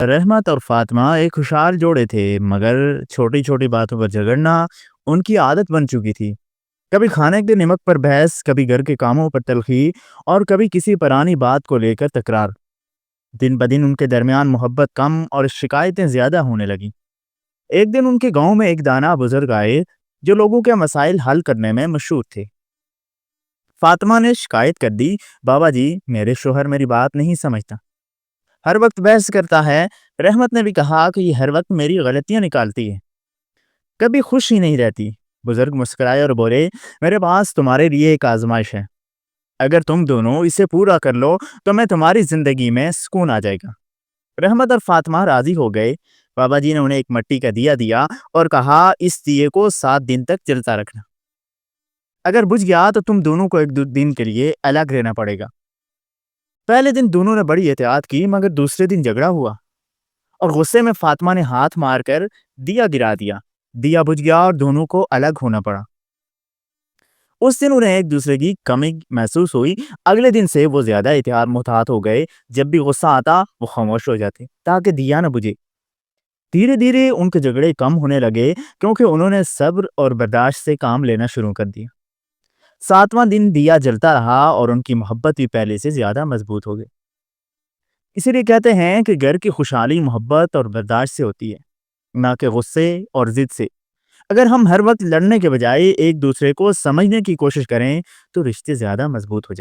رحمت اور فاطمہ ایک خوشحال جوڑے تھے، مگر چھوٹی چھوٹی باتوں پر جھگڑنا ان کی عادت بن چکی تھی۔ کبھی کھانے کے نمک پر بحث، کبھی گھر کے کاموں پر تلخی، اور کبھی کسی پرانی بات کو لے کر تکرار۔ دن بدن ان کے درمیان محبت کم اور شکایتیں زیادہ ہونے لگیں۔ ایک دن ان کے گاؤں میں ایک دانا بزرگ آئے جو لوگوں کے مسائل حل کرنے میں مشہور تھے۔ فاطمہ نے شکایت کر دی، بابا جی، میرے شوہر میری بات نہیں سمجھتا، ہر وقت بحث کرتا ہے۔ رحمت نے بھی کہا کہ یہ ہر وقت میری غلطیاں نکالتی ہے، کبھی خوش ہی نہیں رہتی۔ بزرگ مسکرائے اور بولے، میرے پاس تمہارے لیے ایک آزمائش ہے، اگر تم دونوں اسے پورا کر لو تو میں تمہاری زندگی میں سکون آ جائے گا۔ رحمت اور فاطمہ راضی ہو گئے۔ بابا جی نے انہیں ایک مٹی کا دیا دیا اور کہا، اس دیے کو 7 دن تک جلتا رکھنا، اگر بجھ گیا تو تم دونوں کو ایک 2 دن کے لیے الگ رہنا پڑے گا۔ پہلے دن دونوں نے بڑی احتیاط کی، مگر دوسرے دن جھگڑا ہوا اور غصے میں فاطمہ نے ہاتھ مار کر دیا گرا دیا۔ دیا بجھ گیا اور دونوں کو الگ ہونا پڑا۔ اس دن انہیں ایک دوسرے کی کمی محسوس ہوئی۔ اگلے دن سے وہ زیادہ احتیاط محتاط ہو گئے۔ جب بھی غصہ آتا وہ خاموش ہو جاتے تاکہ دیا نہ بجھے۔ دھیرے دھیرے ان کے جھگڑے کم ہونے لگے، کیونکہ انہوں نے صبر اور برداشت سے کام لینا شروع کر دیا۔ 7واں دن دیا جلتا رہا اور ان کی محبت بھی پہلے سے زیادہ مضبوط ہو گئی۔ اسی لیے کہتے ہیں کہ گھر کی خوشحالی محبت اور برداشت سے ہوتی ہے، نہ کہ غصے اور ضد سے۔ اگر ہم ہر وقت لڑنے کے بجائے ایک دوسرے کو سمجھنے کی کوشش کریں تو رشتے زیادہ مضبوط ہو جائیں۔